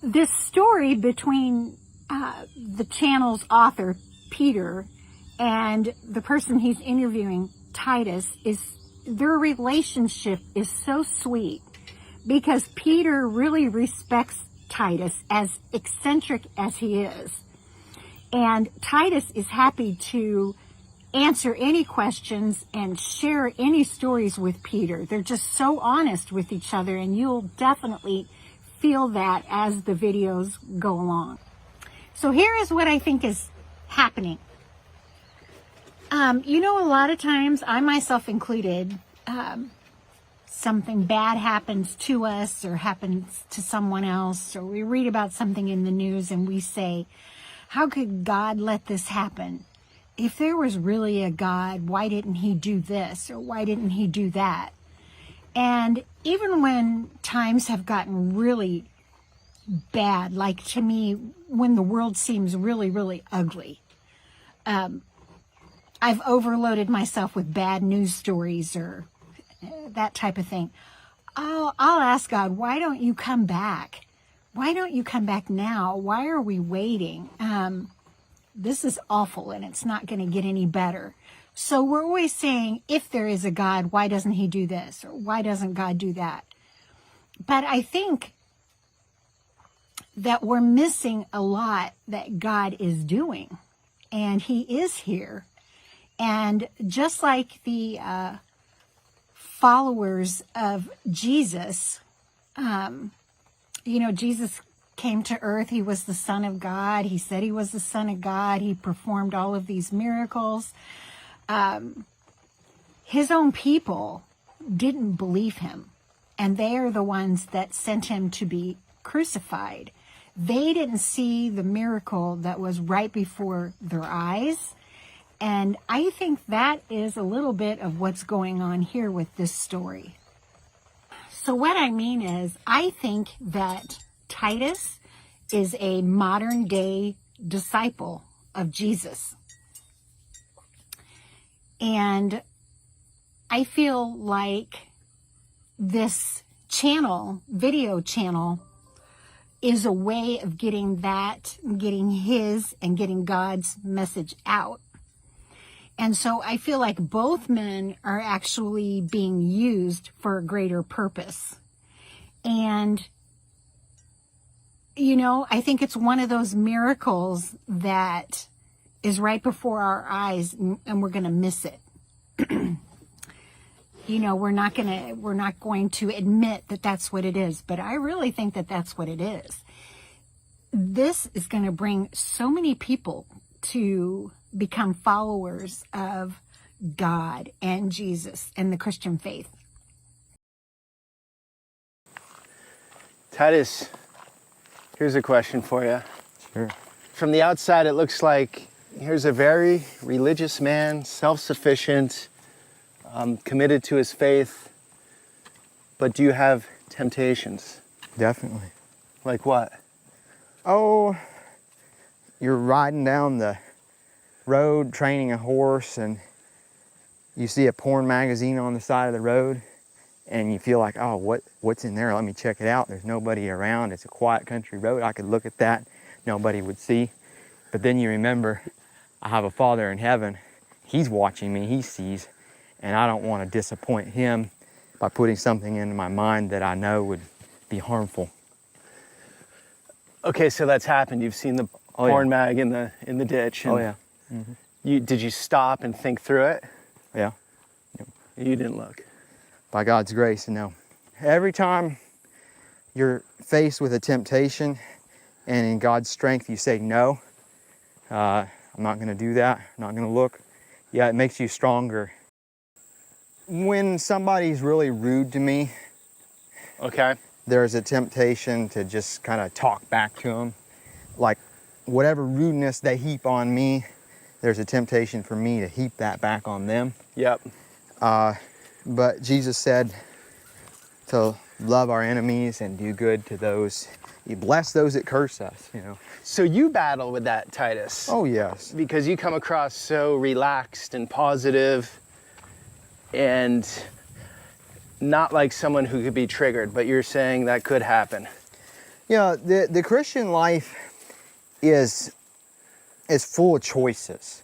this story between the channel's author, Peter, and the person he's interviewing, Titus, their relationship is so sweet because Peter really respects Titus, as eccentric as he is. And Titus is happy to answer any questions and share any stories with Peter. They're just so honest with each other, and you'll definitely feel that as the videos go along. So here is what I think is happening. You know, a lot of times, I myself included, something bad happens to us or happens to someone else, or we read about something in the news and we say, how could God let this happen? If there was really a God, why didn't he do this or why didn't he do that? And even when times have gotten really bad, like to me, when the world seems really, really ugly, I've overloaded myself with bad news stories or that type of thing. I'll ask God, why don't you come back? Why don't you come back now? Why are we waiting? This is awful and it's not going to get any better. So we're always saying, if there is a God, why doesn't he do this? Or why doesn't God do that? But I think that we're missing a lot that God is doing. And he is here. And just like the followers of Jesus, you know, Jesus came to earth. He was the Son of God. He said he was the Son of God. He performed all of these miracles. His own people didn't believe him. And they are the ones that sent him to be crucified. They didn't see the miracle that was right before their eyes. And I think that is a little bit of what's going on here with this story. So what I mean is, I think that Titus is a modern day disciple of Jesus. And I feel like this channel, video channel, is a way of getting his and getting God's message out. And so I feel like both men are actually being used for a greater purpose. And, you know, I think it's one of those miracles that is right before our eyes and we're going to miss it. You know, we're not going to admit that that's what it is, but I really think that that's what it is. This is going to bring so many people to become followers of God and Jesus and the Christian faith. Titus, here's a question for you. Sure. From the outside, it looks like here's a very religious man, self-sufficient, committed to his faith. But do you have temptations? Definitely. Like what? Oh, you're riding down the road training a horse and you see a porn magazine on the side of the road and you feel like, oh, what's in there? Let me check it out. There's nobody around. It's a quiet country road. I could look at that. Nobody would see. But then you remember, I have a Father in heaven. He's watching me. He sees. And I don't want to disappoint him by putting something into my mind that I know would be harmful. Okay, so that's happened. You've seen the porn mag in the ditch. And Oh yeah. Mm-hmm. Did you stop and think through it? Yeah. Yep. You didn't look. By God's grace, no. Every time you're faced with a temptation and in God's strength you say no, I'm not going to do that, I'm not going to look. Yeah, it makes you stronger. When somebody's really rude to me, okay, there's a temptation to just kind of talk back to them. Like whatever rudeness they heap on me, there's a temptation for me to heap that back on them. Yep. But Jesus said to love our enemies and do good to those. You bless those that curse us, you know. So you battle with that, Titus. Oh, yes. Because you come across so relaxed and positive and not like someone who could be triggered, but you're saying that could happen. Yeah, the Christian life is full of choices.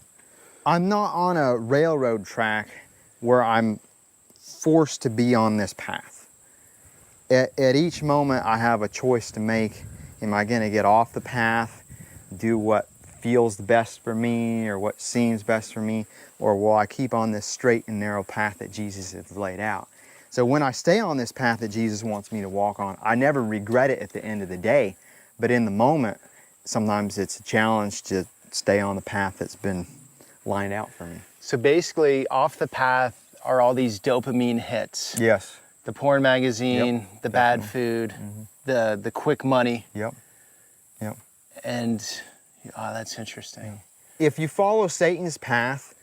I'm not on a railroad track where I'm forced to be on this path. At each moment, I have a choice to make. Am I going to get off the path, do what feels the best for me or what seems best for me, or will I keep on this straight and narrow path that Jesus has laid out? So when I stay on this path that Jesus wants me to walk on, I never regret it at the end of the day. But in the moment, sometimes it's a challenge to stay on the path that's been lined out for me. So basically, off the path are all these dopamine hits. Yes. The porn magazine, Yep, the bad definitely. food, the quick money. Yep. Yep. And, oh, that's interesting. If you follow Satan's path,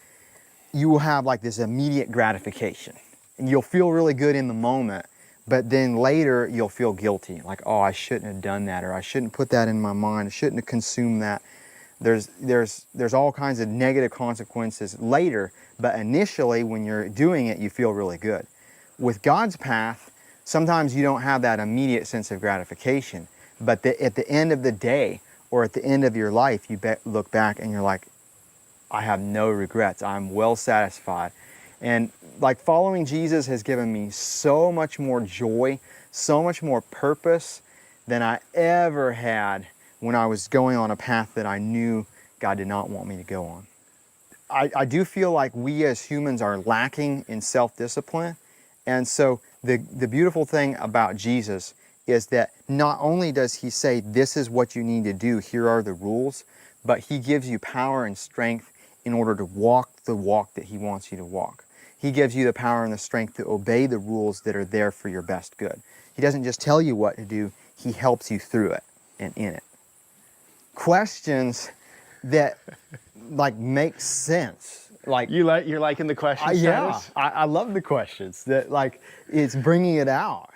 you will have like this immediate gratification. And you'll feel really good in the moment, but then later you'll feel guilty. Like, oh, I shouldn't have done that, or I shouldn't put that in my mind. I shouldn't have consumed that. There's all kinds of negative consequences later, but initially when you're doing it, you feel really good. With God's path, sometimes you don't have that immediate sense of gratification, but at the end of the day or at the end of your life, you look back and you're like, I have no regrets. I'm well satisfied. And like following Jesus has given me so much more joy, so much more purpose than I ever had when I was going on a path that I knew God did not want me to go on. I do feel like we as humans are lacking in self-discipline. And so the beautiful thing about Jesus is that not only does he say, this is what you need to do, here are the rules, but he gives you power and strength in order to walk the walk that he wants you to walk. He gives you the power and the strength to obey the rules that are there for your best good. He doesn't just tell you what to do, he helps you through it and in it. Questions that like make sense. Like You're liking the questions, yeah, Titus? I love the questions that like it's bringing it out.